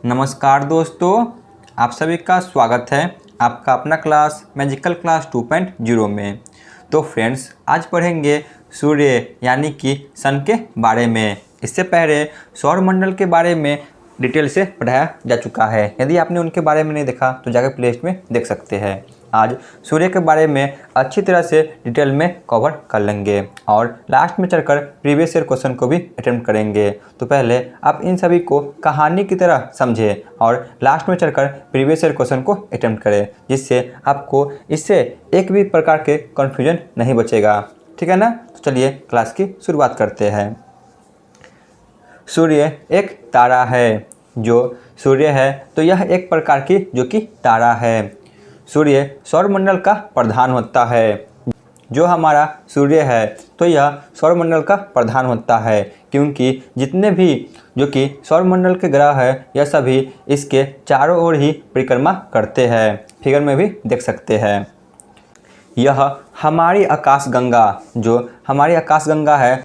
नमस्कार दोस्तों, आप सभी का स्वागत है आपका अपना क्लास मैजिकल क्लास 2.0 में। तो फ्रेंड्स, आज पढ़ेंगे सूर्य यानी कि सन के बारे में। इससे पहले सौरमंडल के बारे में डिटेल से पढ़ाया जा चुका है। यदि आपने उनके बारे में नहीं देखा तो जाकर प्लेलिस्ट में देख सकते हैं। आज सूर्य के बारे में अच्छी तरह से डिटेल में कवर कर लेंगे और लास्ट में चलकर प्रीवियस ईयर क्वेश्चन को भी अटेम्प्ट करेंगे। तो पहले आप इन सभी को कहानी की तरह समझें और लास्ट में चलकर प्रीवियस ईयर क्वेश्चन को अटेम्प्ट करें, जिससे आपको इससे एक भी प्रकार के कन्फ्यूजन नहीं बचेगा। ठीक है ना? तो चलिए क्लास की शुरुआत करते हैं। सूर्य एक तारा है। जो सूर्य है तो यह एक प्रकार की जो कि तारा है। सूर्य सौरमंडल का प्रधान होता है। जो हमारा सूर्य है तो यह सौरमंडल का प्रधान होता है, क्योंकि जितने भी जो कि सौरमंडल के ग्रह है यह सभी इसके चारों ओर ही परिक्रमा करते हैं। फिगर में भी देख सकते हैं। यह हमारी आकाशगंगा, जो हमारी आकाशगंगा है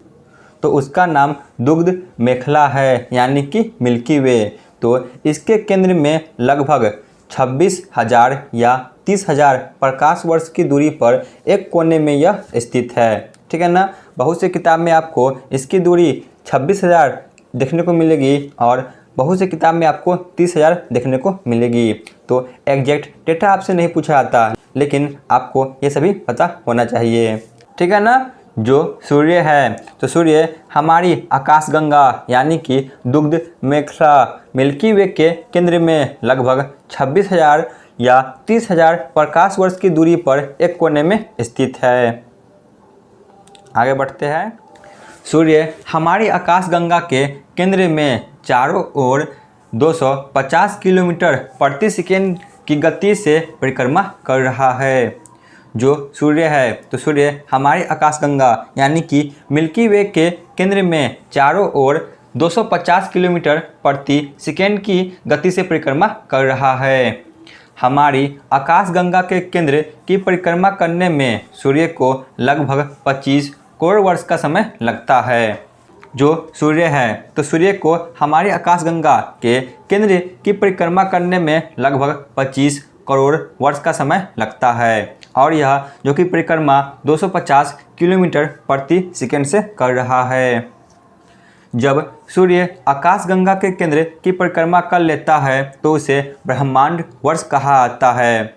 तो उसका नाम दुग्ध मेखला है, यानी कि मिल्की वे। तो इसके केंद्र में लगभग 26,000 या 30,000 प्रकाश वर्ष की दूरी पर एक कोने में यह स्थित है। ठीक है ना? बहुत से किताब में आपको इसकी दूरी 26,000 देखने को मिलेगी और बहुत से किताब में आपको 30,000 देखने को मिलेगी। तो एग्जैक्ट डेटा आपसे नहीं पूछा जाता, लेकिन आपको ये सभी पता होना चाहिए। ठीक है ना? जो सूर्य है तो सूर्य हमारी आकाशगंगा यानी कि दुग्ध मेखला मिल्की वे के केंद्र में लगभग 26,000 या 30,000 प्रकाश वर्ष की दूरी पर एक कोने में स्थित है। आगे बढ़ते हैं। सूर्य हमारी आकाशगंगा के केंद्र में चारों ओर 250 किलोमीटर प्रति सेकेंड की गति से परिक्रमा कर रहा है। जो सूर्य है तो सूर्य हमारी आकाशगंगा यानी कि मिल्की वे के केंद्र में चारों ओर 250 किलोमीटर प्रति सेकेंड की गति से परिक्रमा कर रहा है। हमारी आकाशगंगा के केंद्र की परिक्रमा करने में सूर्य को लगभग 25 करोड़ वर्ष का समय लगता है। जो सूर्य है तो सूर्य को हमारी आकाशगंगा के केंद्र की परिक्रमा करने में लगभग 25 करोड़ वर्ष का समय लगता है और यह जो कि परिक्रमा 250 किलोमीटर प्रति सेकंड से कर रहा है। जब सूर्य आकाशगंगा के केंद्र की परिक्रमा कर लेता है तो उसे ब्रह्मांड वर्ष कहा जाता है।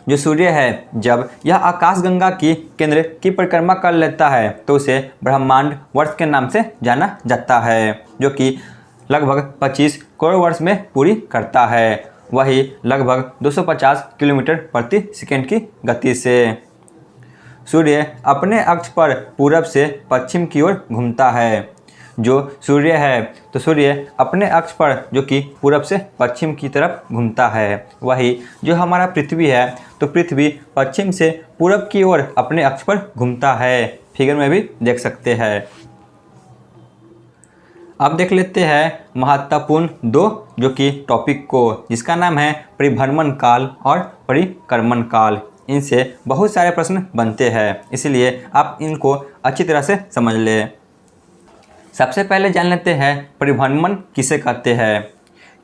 जो सूर्य है जब यह आकाशगंगा की केंद्र की परिक्रमा कर लेता है तो उसे ब्रह्मांड वर्ष के नाम से जाना जाता है, जो कि लगभग 25 करोड़ वर्ष में पूरी करता है, वही लगभग 250 किलोमीटर प्रति सेकंड की गति से। सूर्य अपने अक्ष पर पूरब से पश्चिम की ओर घूमता है। जो सूर्य है तो सूर्य अपने अक्ष पर जो कि पूरब से पश्चिम की तरफ घूमता है, वही जो हमारा पृथ्वी है तो पृथ्वी पश्चिम से पूरब की ओर अपने अक्ष पर घूमता है। फिगर में भी देख सकते हैं। अब देख लेते हैं महत्वपूर्ण दो जो कि टॉपिक को, जिसका नाम है परिभ्रमण काल और परिक्रमण काल। इनसे बहुत सारे प्रश्न बनते हैं, इसलिए आप इनको अच्छी तरह से समझ लें। सबसे पहले जान लेते हैं परिभ्रमण किसे कहते हैं।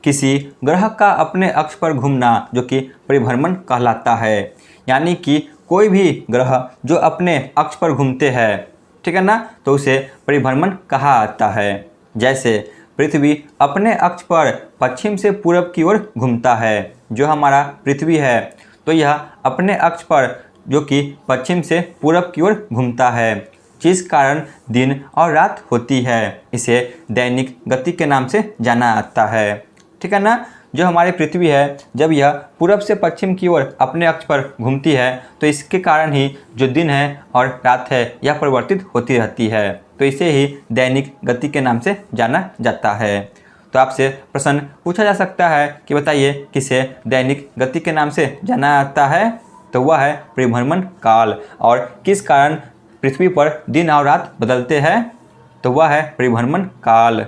किसी ग्रह का अपने अक्ष पर घूमना जो कि परिभ्रमण कहलाता है, यानी कि कोई भी ग्रह जो अपने अक्ष पर घूमते हैं, ठीक है ना, तो उसे परिभ्रमण कहा जाता है। जैसे पृथ्वी अपने अक्ष पर पश्चिम से पूरब की ओर घूमता है। जो हमारा पृथ्वी है तो यह अपने अक्ष पर जो कि पश्चिम से पूरब की ओर घूमता है, जिस कारण दिन और रात होती है। इसे दैनिक गति के नाम से जाना जाता है। ठीक है ना? जो हमारी पृथ्वी है जब यह पूरब से पश्चिम की ओर अपने अक्ष पर घूमती है तो इसके कारण ही जो दिन है और रात है यह परिवर्तित होती रहती है, तो इसे ही दैनिक गति के नाम से जाना जाता है। तो आपसे प्रश्न पूछा जा सकता है कि बताइए किसे दैनिक गति के नाम से जाना जाता है, तो वह है परिभ्रमण काल। और किस कारण पृथ्वी पर दिन और रात बदलते हैं, तो वह है परिभ्रमण काल।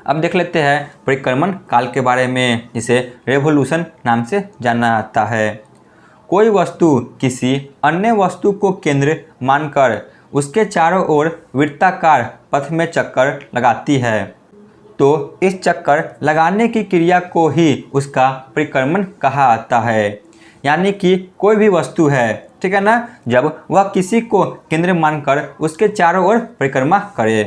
अब देख लेते हैं परिक्रमण काल के बारे में, जिसे रेवोल्यूशन नाम से जाना जाता है। कोई वस्तु किसी अन्य वस्तु को केंद्र मानकर उसके चारों ओर वृत्ताकार पथ में चक्कर लगाती है तो इस चक्कर लगाने की क्रिया को ही उसका परिक्रमण कहा आता है। यानी कि कोई भी वस्तु है, ठीक है ना, जब वह किसी को केंद्र मानकर उसके चारों ओर परिक्रमा करे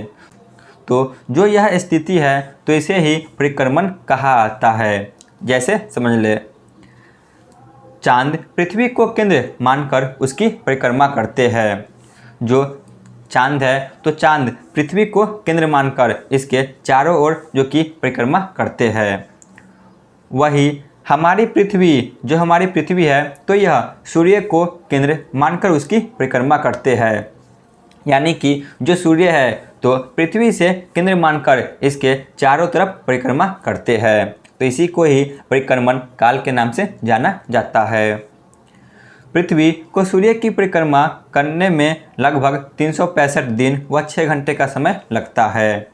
तो जो यह स्थिति है तो इसे ही परिक्रमण कहा आता है। जैसे समझ ले, चांद पृथ्वी को केंद्र मानकर उसकी परिक्रमा करते हैं। जो चांद है तो चांद पृथ्वी को केंद्र मानकर इसके चारों ओर जो कि परिक्रमा करते हैं। वही हमारी पृथ्वी, जो हमारी पृथ्वी है तो यह सूर्य को केंद्र मानकर उसकी परिक्रमा करते हैं। यानी कि जो सूर्य है तो पृथ्वी से केंद्र मानकर इसके चारों तरफ परिक्रमा करते हैं। तो इसी को ही परिक्रमण काल के नाम से जाना जाता है। पृथ्वी को सूर्य की परिक्रमा करने में लगभग 365 दिन व 6 घंटे का समय लगता है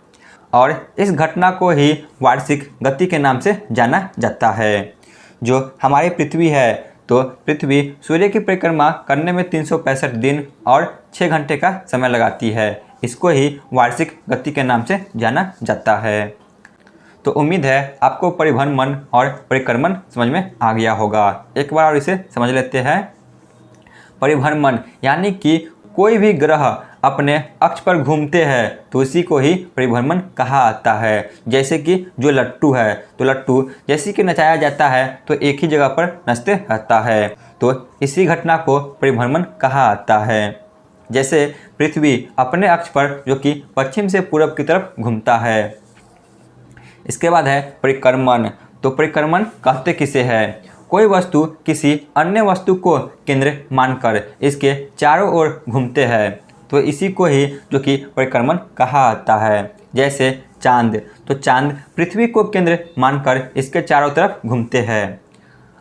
और इस घटना को ही वार्षिक गति के नाम से जाना जाता है। जो हमारी पृथ्वी है तो पृथ्वी सूर्य की परिक्रमा करने में 365 दिन और 6 घंटे का समय लगाती है। इसको ही वार्षिक गति के नाम से जाना जाता है। तो उम्मीद है आपको परिभ्रमण और परिक्रमण समझ में आ गया होगा। एक बार और इसे समझ लेते हैं। परिभ्रमण यानी कि कोई भी ग्रह अपने अक्ष पर घूमते हैं तो उसी को ही परिभ्रमण कहा आता है। जैसे कि जो लट्टू है तो लट्टू जैसे कि नचाया जाता है तो एक ही जगह पर नचते रहता है, तो इसी घटना को परिभ्रमण कहा आता है। जैसे पृथ्वी अपने अक्ष पर जो कि पश्चिम से पूरब की तरफ घूमता है। इसके बाद है परिक्रमण। तो परिक्रमण कहते किसे है? कोई वस्तु किसी अन्य वस्तु को केंद्र मानकर इसके चारों ओर घूमते हैं तो इसी को ही जो कि परिक्रमण कहा आता है। जैसे चांद, तो चांद पृथ्वी को केंद्र मानकर इसके चारों तरफ घूमते हैं।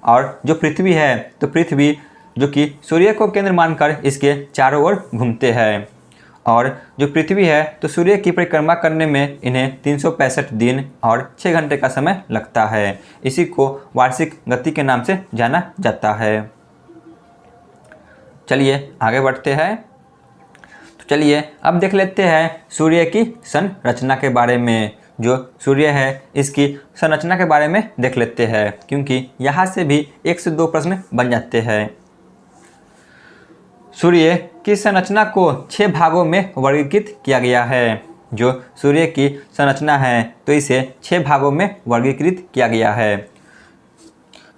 और जो पृथ्वी है तो पृथ्वी जो कि सूर्य को केंद्र मानकर इसके चारों ओर घूमते हैं। और जो पृथ्वी है तो सूर्य की परिक्रमा करने में इन्हें 365 दिन और 6 घंटे का समय लगता है। इसी को वार्षिक गति के नाम से जाना जाता है। चलिए आगे बढ़ते हैं। तो चलिए अब देख लेते हैं सूर्य की संरचना के बारे में। जो सूर्य है इसकी संरचना के बारे में देख लेते हैं, क्योंकि यहाँ से भी 1 से 2 प्रश्न बन जाते हैं। सूर्य की संरचना को 6 भागों में वर्गीकृत किया गया है। जो सूर्य की संरचना है तो इसे 6 भागों में वर्गीकृत किया गया है।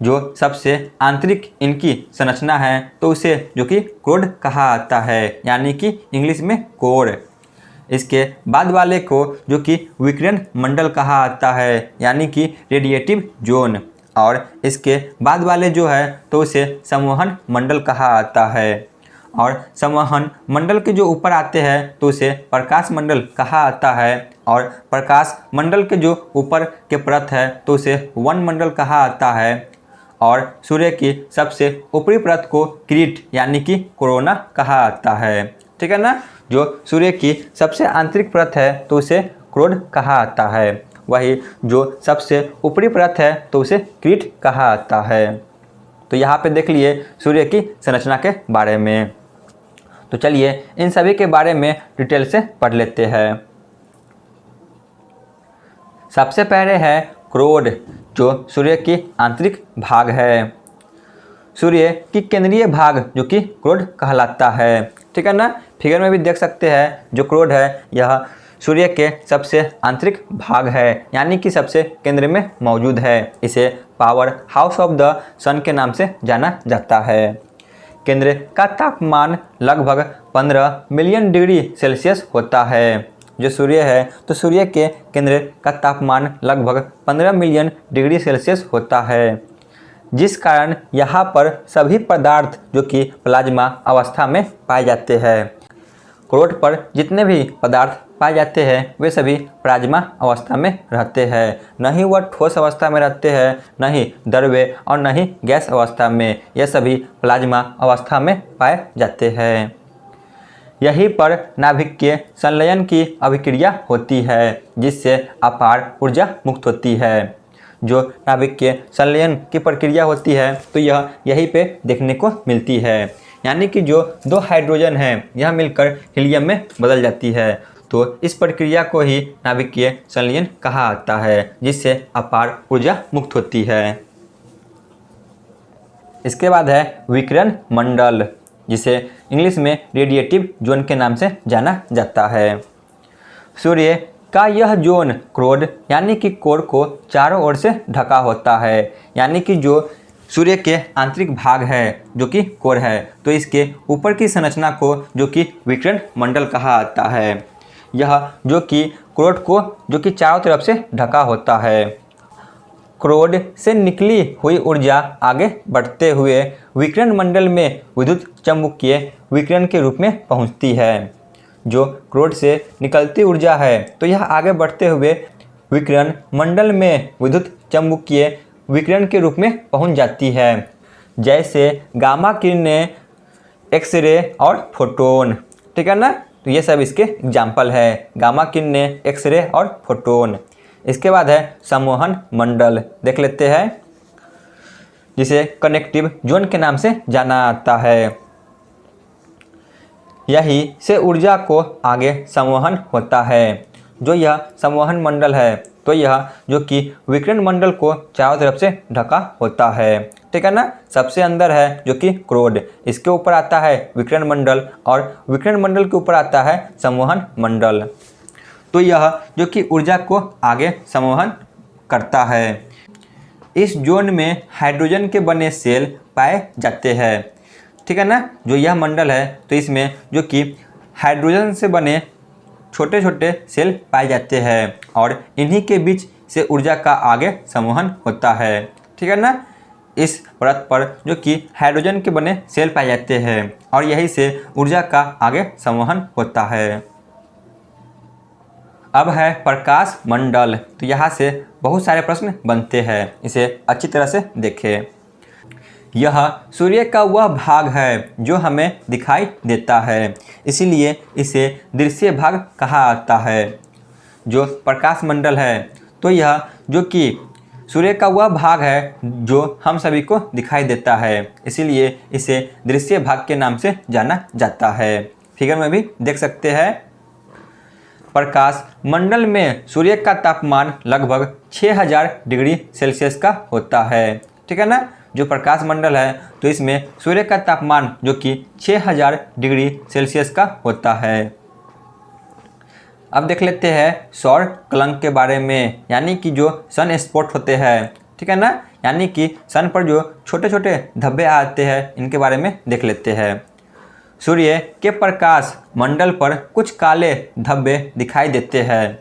जो सबसे आंतरिक इनकी संरचना है तो उसे जो कि कोर कहा आता है, यानी कि इंग्लिश में कोर। इसके बाद वाले को जो कि विकिरण मंडल कहा आता है, यानी कि रेडिएटिव जोन। और इसके बाद वाले जो है तो उसे संवहन मंडल कहा आता है। और संवहन मंडल के जो ऊपर आते हैं तो उसे प्रकाश मंडल कहा आता है। और प्रकाश मंडल के जो ऊपर के परत है तो उसे वन मंडल कहा आता है। और सूर्य की सबसे ऊपरी परत को किरीट यानी कि कोरोना कहा आता है। ठीक है ना। जो सूर्य की सबसे आंतरिक परत है तो उसे क्रोड कहा आता है। वही जो सबसे ऊपरी परत है तो उसे किरीट कहा आता है। तो यहाँ पे देख लिए सूर्य की संरचना के बारे में। तो चलिए इन सभी के बारे में डिटेल से पढ़ लेते हैं। सबसे पहले है क्रोड, जो सूर्य की आंतरिक भाग है। सूर्य की केंद्रीय भाग जो कि क्रोड कहलाता है। ठीक है ना। फिगर में भी देख सकते हैं जो क्रोड है यह सूर्य के सबसे आंतरिक भाग है, यानी कि सबसे केंद्र में मौजूद है। इसे पावर हाउस ऑफ द सन के नाम से जाना जाता है। केंद्र का तापमान लगभग 15 मिलियन डिग्री सेल्सियस होता है। जो सूर्य है तो सूर्य के केंद्र का तापमान लगभग 15 मिलियन डिग्री सेल्सियस होता है, जिस कारण यहाँ पर सभी पदार्थ जो कि प्लाज्मा अवस्था में पाए जाते हैं। क्रोड पर जितने भी पदार्थ पाए जाते हैं वे सभी प्लाज्मा अवस्था में रहते हैं। न ही वह ठोस अवस्था में रहते हैं, न ही द्रव्य और न ही गैस अवस्था में। यह सभी प्लाज्मा अवस्था में पाए जाते हैं। यहीं पर नाभिकीय संलयन की अभिक्रिया होती है, जिससे अपार ऊर्जा मुक्त होती है। जो नाभिकीय संलयन की प्रक्रिया होती है तो यह यहीं पे देखने को मिलती है, यानी कि जो 2 हाइड्रोजन हैं यह मिलकर हीलियम में बदल जाती है। तो इस प्रक्रिया को ही नाभिकीय संलयन कहा जाता है, जिससे अपार ऊर्जा मुक्त होती है। इसके बाद है विकिरण मंडल, जिसे इंग्लिश में रेडिएटिव जोन के नाम से जाना जाता है। सूर्य का यह जोन क्रोड यानी कि कोर को चारों ओर से ढका होता है, यानी कि जो सूर्य के आंतरिक भाग है जो कि कोर है, तो इसके ऊपर की संरचना को जो कि विकिरण मंडल कहा जाता है। यह जो कि क्रोड को जो कि चारों तरफ से ढका होता है। क्रोड से निकली हुई ऊर्जा आगे बढ़ते हुए विकिरण मंडल में विद्युत चुम्बकीय विकिरण के रूप में पहुंचती है। जो क्रोड से निकलती ऊर्जा है तो यह आगे बढ़ते हुए विकिरण मंडल में विद्युत चुम्बकीय विकिरण के रूप में पहुंच जाती है, जैसे गामा किरणें, एक्सरे और फोटोन। ठीक है ना, तो ये सब इसके एग्जाम्पल है, गामा किरणें, एक्सरे और फोटोन। इसके बाद है संवहन मंडल, देख लेते हैं, जिसे कनेक्टिव जोन के नाम से जाना जाता है। यही से ऊर्जा को आगे संवहन होता है। जो यह संवहन मंडल है तो यह जो कि विकिरण मंडल को चारों तरफ से ढका होता है। ठीक है ना, सबसे अंदर है जो कि क्रोड, इसके ऊपर आता है विकिरण मंडल और विकिरण मंडल के ऊपर आता है संवहन मंडल। तो यह जो कि ऊर्जा को आगे संवहन करता है। इस जोन में हाइड्रोजन के बने सेल पाए जाते हैं। ठीक है ना, जो यह मंडल है तो इसमें जो कि हाइड्रोजन से बने छोटे छोटे सेल पाए जाते हैं और इन्हीं के बीच से ऊर्जा का आगे संवहन होता है। ठीक है ना, इस परत पर जो कि हाइड्रोजन के बने सेल पाए जाते हैं और यही से ऊर्जा का आगे संवहन होता है। अब है प्रकाश मंडल, तो यहाँ से बहुत सारे प्रश्न बनते हैं, इसे अच्छी तरह से देखें। यह सूर्य का वह भाग है जो हमें दिखाई देता है, इसीलिए इसे दृश्य भाग कहा जाता है। जो प्रकाश मंडल है तो यह जो कि सूर्य का वह भाग है जो हम सभी को दिखाई देता है, इसीलिए इसे दृश्य भाग के नाम से जाना जाता है। फिगर में भी देख सकते हैं। प्रकाश मंडल में सूर्य का तापमान लगभग 6000 डिग्री सेल्सियस का होता है। ठीक है ना, जो प्रकाश मंडल है तो इसमें सूर्य का तापमान जो कि 6000 डिग्री सेल्सियस का होता है। अब देख लेते हैं सौर कलंक के बारे में, यानी कि जो सन स्पॉट होते हैं। ठीक है ना, यानी कि सन पर जो छोटे छोटे धब्बे आते हैं, इनके बारे में देख लेते हैं। सूर्य के प्रकाश मंडल पर कुछ काले धब्बे दिखाई देते हैं।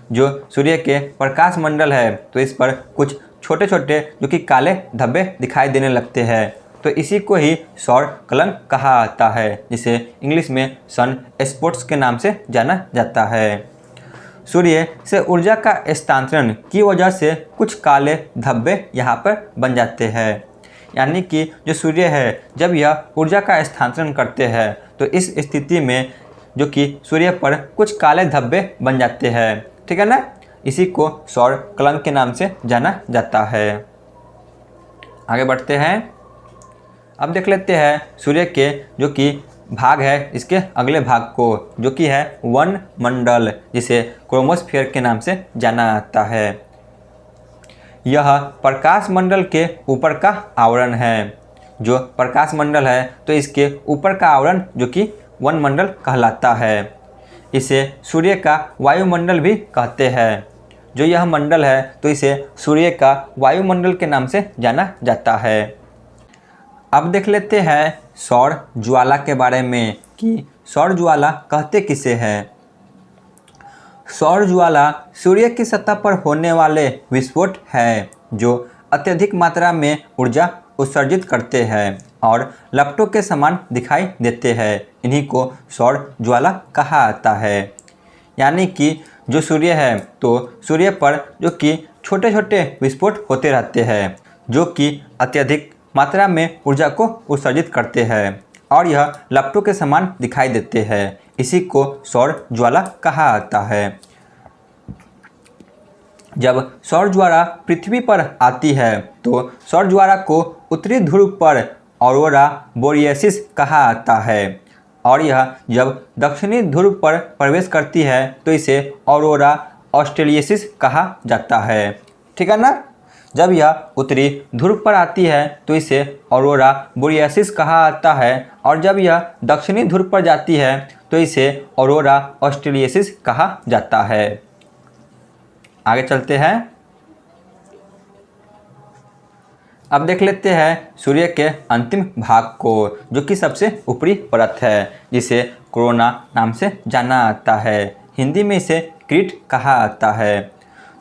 जो सूर्य के प्रकाश मंडल है तो इस पर कुछ छोटे छोटे जो कि काले धब्बे दिखाई देने लगते हैं, तो इसी को ही सौर कलंक कहा जाता है, जिसे इंग्लिश में सन स्पॉट्स के नाम से जाना जाता है। सूर्य से ऊर्जा का स्थानांतरण की वजह से कुछ काले धब्बे यहाँ पर बन जाते हैं, यानी कि जो सूर्य है जब यह ऊर्जा का स्थानांतरण करते हैं तो इस स्थिति में जो कि सूर्य पर कुछ काले धब्बे बन जाते हैं। ठीक है ना, इसी को सौर कलंक के नाम से जाना जाता है। आगे बढ़ते हैं। अब देख लेते हैं सूर्य के जो कि भाग है, इसके अगले भाग को, जो कि है वन मंडल, जिसे क्रोमोस्फीयर के नाम से जाना जाता है। यह प्रकाश मंडल के ऊपर का आवरण है। जो प्रकाश मंडल है तो इसके ऊपर का आवरण जो कि वन मंडल कहलाता है। इसे सूर्य का वायुमंडल भी कहते हैं। जो यह मंडल है तो इसे सूर्य का वायुमंडल के नाम से जाना जाता है। अब देख लेते हैं सौर ज्वाला के बारे में कि सौर ज्वाला कहते किसे हैं। सौर ज्वाला सूर्य की सतह पर होने वाले विस्फोट है जो अत्यधिक मात्रा में ऊर्जा उत्सर्जित करते हैं और लपटों के समान दिखाई देते हैं। इन्हीं को सौर ज्वाला कहा जाता है। यानी कि जो सूर्य है तो सूर्य पर जो कि छोटे छोटे विस्फोट होते रहते हैं जो कि अत्यधिक मात्रा में ऊर्जा को उत्सर्जित करते हैं और यह लपटों के समान दिखाई देते हैं। इसी को सौर ज्वाला कहा जाता है। जब सौर ज्वाला पृथ्वी पर आती है तो सौर ज्वाला को उत्तरी ध्रुव पर ऑरोरा बोरियसिस कहा जाता है और यह जब दक्षिणी ध्रुव पर प्रवेश करती है तो इसे ऑरोरा ऑस्ट्रेलियसिस कहा जाता है। ठीक है ना। जब यह उत्तरी ध्रुव पर आती है तो इसे ऑरोरा बोरियासिस कहा जाता है और जब यह दक्षिणी ध्रुव पर जाती है तो इसे ऑरोरा ऑस्ट्रेलियसिस कहा जाता है। आगे चलते हैं। अब देख लेते हैं सूर्य के अंतिम भाग को, जो कि सबसे ऊपरी परत है, जिसे कोरोना नाम से जाना जाता है। हिंदी में इसे क्रीट कहा जाता है।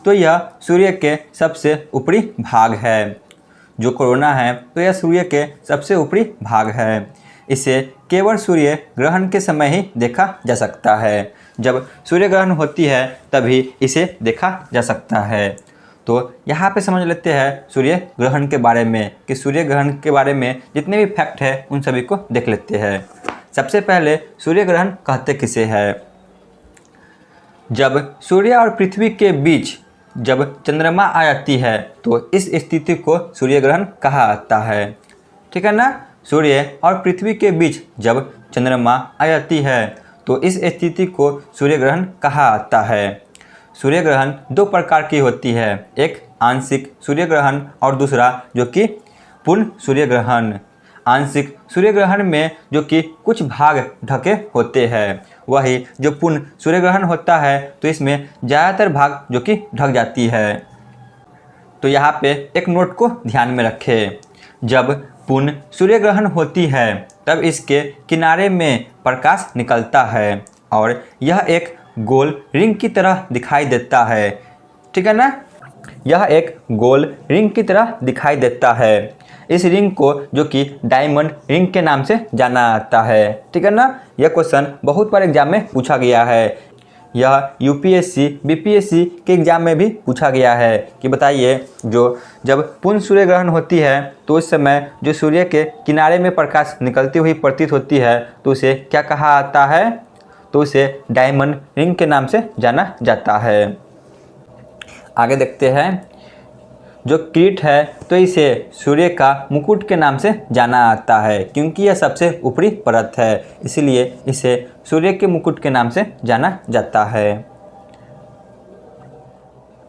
तो यह सूर्य के सबसे ऊपरी भाग है। जो कोरोना है तो यह सूर्य के सबसे ऊपरी भाग है। इसे केवल सूर्य ग्रहण के समय ही देखा जा सकता है। जब सूर्य ग्रहण होती है तभी इसे देखा जा सकता है। तो यहाँ पे समझ लेते हैं सूर्य ग्रहण के बारे में, कि सूर्य ग्रहण के बारे में जितने भी फैक्ट है उन सभी को देख लेते हैं। सबसे पहले सूर्य ग्रहण कहते किसे है। जब सूर्य और पृथ्वी के बीच जब चंद्रमा आ जाती है तो इस स्थिति को सूर्य ग्रहण कहा जाता है। ठीक है ना। सूर्य और पृथ्वी के बीच जब चंद्रमा आ जाती है तो इस स्थिति को सूर्य ग्रहण कहा जाता है। सूर्य ग्रहण दो प्रकार की होती है, एक आंशिक सूर्य ग्रहण और दूसरा जो कि पूर्ण सूर्य ग्रहण। आंशिक सूर्य ग्रहण में जो कि कुछ भाग ढके होते हैं, वही जो पूर्ण सूर्य ग्रहण होता है तो इसमें ज़्यादातर भाग जो कि ढक जाती है। तो यहाँ पे एक नोट को ध्यान में रखें। जब पूर्ण सूर्य ग्रहण होती है तब इसके किनारे में प्रकाश निकलता है और यह एक गोल रिंग की तरह दिखाई देता है। ठीक है ना। यह एक गोल रिंग की तरह दिखाई देता है। इस रिंग को जो कि डायमंड रिंग के नाम से जाना जाता है। ठीक है ना। यह क्वेश्चन बहुत बार एग्जाम में पूछा गया है। यह यूपीएससी बीपीएससी के एग्ज़ाम में भी पूछा गया है कि बताइए जब पूर्ण सूर्य ग्रहण होती है तो उस समय जो सूर्य के किनारे में प्रकाश निकलती हुई प्रतीत होती है तो उसे क्या कहा जाता है। तो उसे डायमंड रिंग के नाम से जाना जाता है। आगे देखते हैं। जो कीट है तो इसे सूर्य का मुकुट के नाम से जाना जाता है, क्योंकि यह सबसे ऊपरी परत है, इसलिए इसे सूर्य के मुकुट के नाम से जाना जाता है।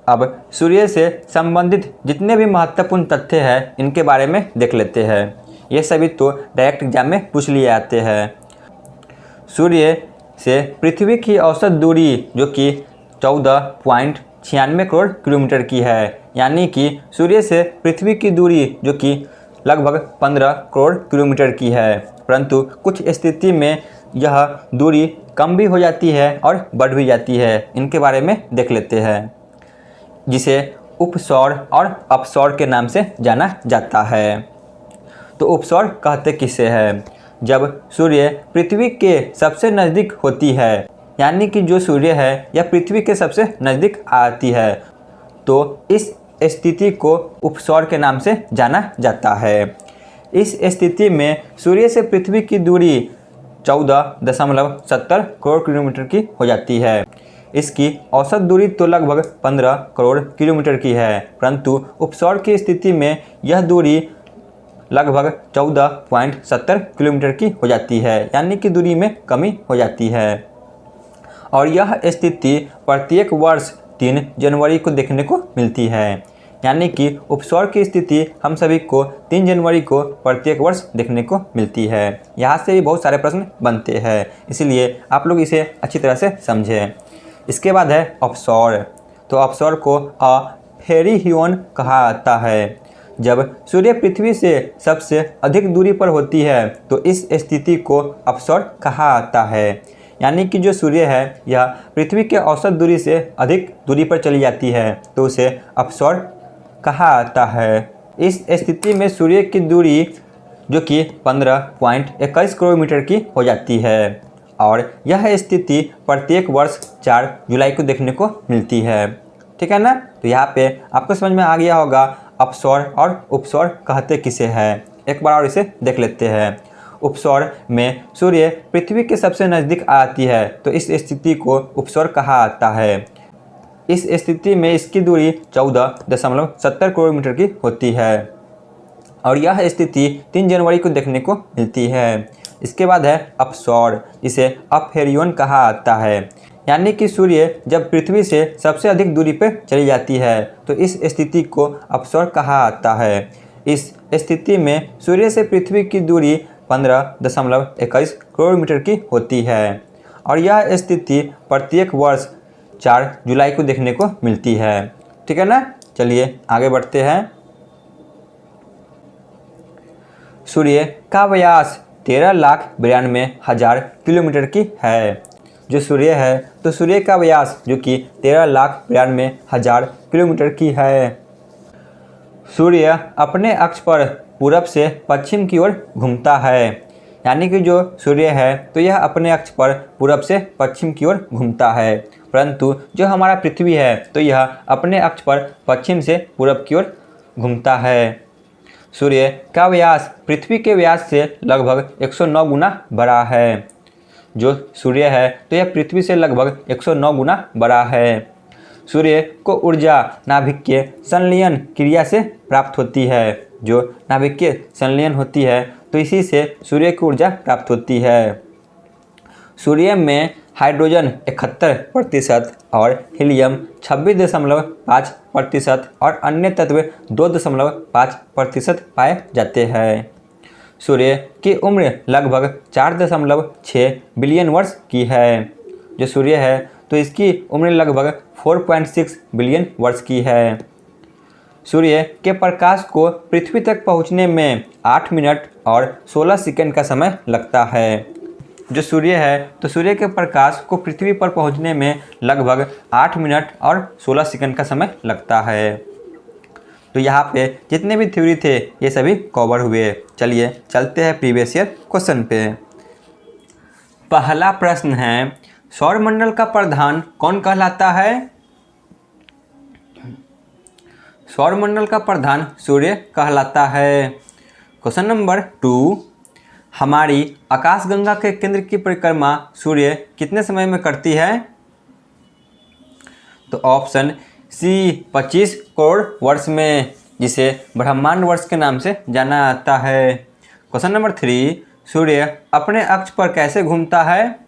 अब सूर्य से संबंधित जितने भी महत्वपूर्ण तथ्य हैं इनके बारे में देख लेते हैं। ये सभी तो डायरेक्ट एग्जाम में पूछ लिए जाते हैं। सूर्य से पृथ्वी की औसत दूरी जो कि 14.96 करोड़ किलोमीटर की है, यानी कि सूर्य से पृथ्वी की दूरी जो कि लगभग 15 करोड़ किलोमीटर की है। परंतु कुछ स्थिति में यह दूरी कम भी हो जाती है और बढ़ भी जाती है। इनके बारे में देख लेते हैं, जिसे उपसौर और अपसौर के नाम से जाना जाता है। तो उपसौर कहते किसे है। जब सूर्य पृथ्वी के सबसे नज़दीक होती है, यानी कि जो सूर्य है यह पृथ्वी के सबसे नज़दीक आती है, तो इस स्थिति को उपसौर के नाम से जाना जाता है। इस स्थिति में सूर्य से पृथ्वी की दूरी 14.70 करोड़ किलोमीटर की हो जाती है। इसकी औसत दूरी तो लगभग 15 करोड़ किलोमीटर की है, परंतु उपसौर की स्थिति में यह दूरी लगभग 14.70 किलोमीटर की हो जाती है, यानी कि दूरी में कमी हो जाती है। और यह स्थिति प्रत्येक वर्ष 3 जनवरी को देखने को मिलती है, यानी कि उपसौर की स्थिति हम सभी को 3 जनवरी को प्रत्येक वर्ष देखने को मिलती है। यहाँ से भी बहुत सारे प्रश्न बनते हैं, इसलिए आप लोग इसे अच्छी तरह से समझें। इसके बाद है अपसौर। तो अपसौर को अपेरिहियन कहा जाता है। जब सूर्य पृथ्वी से सबसे अधिक दूरी पर होती है तो इस स्थिति को अपसौर कहा जाता है, यानी कि जो सूर्य है यह पृथ्वी के औसत दूरी से अधिक दूरी पर चली जाती है तो उसे अपसौर कहा जाता है। इस स्थिति में सूर्य की दूरी जो कि 15.21 किलोमीटर की हो जाती है और यह स्थिति प्रत्येक वर्ष 4 जुलाई को देखने को मिलती है। ठीक है ना। तो यहाँ पे आपको समझ में आ गया होगा अपसौर और उपसौर कहते किसे हैं। एक बार और इसे देख लेते हैं। उपसौर में सूर्य पृथ्वी के सबसे नज़दीक आती है तो इस स्थिति को उपसौर कहा जाता है। इस स्थिति में इसकी दूरी 14.70 किलोमीटर की होती है और यह स्थिति 3 जनवरी को देखने को मिलती है। इसके बाद है अपसौर, जिसे अपहेरियोन कहा जाता है। यानी कि सूर्य जब पृथ्वी से सबसे अधिक दूरी पर चली जाती है तो इस स्थिति को अपसौर कहा जाता है। इस स्थिति में सूर्य से पृथ्वी की दूरी 15.21 करोड़ मीटर की होती है और यह स्थिति प्रत्येक वर्ष 4 जुलाई को देखने को मिलती है। ठीक है ना। चलिए आगे बढ़ते हैं। सूर्य का व्यास 13,92,000 किलोमीटर की है। जो सूर्य है तो सूर्य का व्यास जो कि 13,92,000 किलोमीटर की है। सूर्य अपने अक्ष पर पूरब से पश्चिम की ओर घूमता है। यानी कि जो सूर्य है तो यह अपने अक्ष पर पूरब से पश्चिम की ओर घूमता है, परंतु जो हमारा पृथ्वी है तो यह अपने अक्ष पर पश्चिम से पूरब की ओर घूमता है। सूर्य का व्यास पृथ्वी के व्यास से लगभग 109 गुना बड़ा है। जो सूर्य है तो यह पृथ्वी से लगभग 109 गुना बड़ा है। सूर्य को ऊर्जा नाभिकीय संलयन क्रिया से प्राप्त होती है। जो नाभिकीय संलयन होती है तो इसी से सूर्य की ऊर्जा प्राप्त होती है। सूर्य में हाइड्रोजन 71% और हीलियम 26.5% और अन्य तत्व 2.5% पाए जाते हैं। सूर्य की उम्र लगभग 4.6 बिलियन वर्ष की है। जो सूर्य है तो इसकी उम्र लगभग 4.6 बिलियन वर्ष की है। सूर्य के प्रकाश को पृथ्वी तक पहुंचने में 8 मिनट और 16 सेकंड का समय लगता है। जो सूर्य है तो सूर्य के प्रकाश को पृथ्वी पर पहुंचने में लगभग 8 मिनट और 16 सेकंड का समय लगता है। तो यहाँ पे जितने भी थ्योरी थे ये सभी कवर हुए। चलिए चलते हैं प्रीवियस ईयर क्वेश्चन पे। पहला प्रश्न है, सौरमंडल का प्रधान कौन कहलाता है? सौरमंडल का प्रधान सूर्य कहलाता है। क्वेश्चन नंबर 2, हमारी आकाशगंगा के केंद्र की परिक्रमा सूर्य कितने समय में करती है? तो ऑप्शन सी 25 करोड़ वर्ष में, जिसे ब्रह्मांड वर्ष के नाम से जाना जाता है। क्वेश्चन नंबर 3, सूर्य अपने अक्ष पर कैसे घूमता है?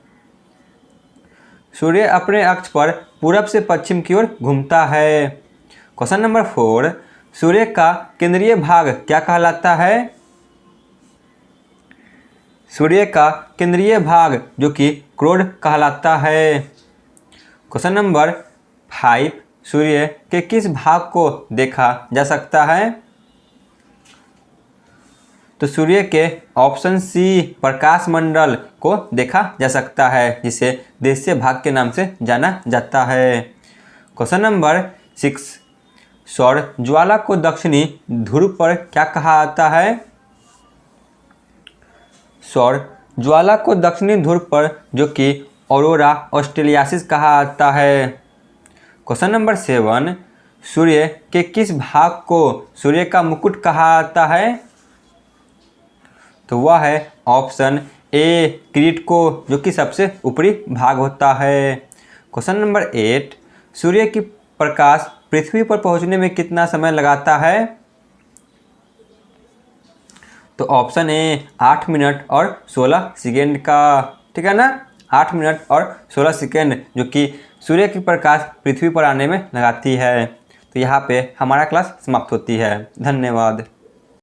सूर्य अपने अक्ष पर पूरब से पश्चिम की ओर घूमता है। क्वेश्चन नंबर 4, सूर्य का केंद्रीय भाग क्या कहलाता है? सूर्य का केंद्रीय भाग जो कि क्रोड कहलाता है। क्वेश्चन नंबर 5, सूर्य के किस भाग को देखा जा सकता है? तो सूर्य के ऑप्शन सी प्रकाश मंडल को देखा जा सकता है, जिसे दृश्य भाग के नाम से जाना जाता है। क्वेश्चन नंबर 6, सौर ज्वाला को दक्षिणी ध्रुव पर क्या कहा जाता है? सौर ज्वाला को दक्षिणी ध्रुव पर जो कि ऑरोरा ऑस्ट्रेलियासिस कहा जाता है। क्वेश्चन नंबर 7, सूर्य के किस भाग को सूर्य का मुकुट कहा जाता है? तो वह है ऑप्शन ए किरीट को, जो कि सबसे ऊपरी भाग होता है। क्वेश्चन नंबर 8, सूर्य की प्रकाश पृथ्वी पर पहुंचने में कितना समय लगाता है? तो ऑप्शन ए 8 मिनट और 16 सेकेंड का। ठीक है ना। 8 मिनट और 16 सेकेंड जो कि सूर्य की प्रकाश पृथ्वी पर आने में लगाती है। तो यहाँ पे हमारा क्लास समाप्त होती है। धन्यवाद।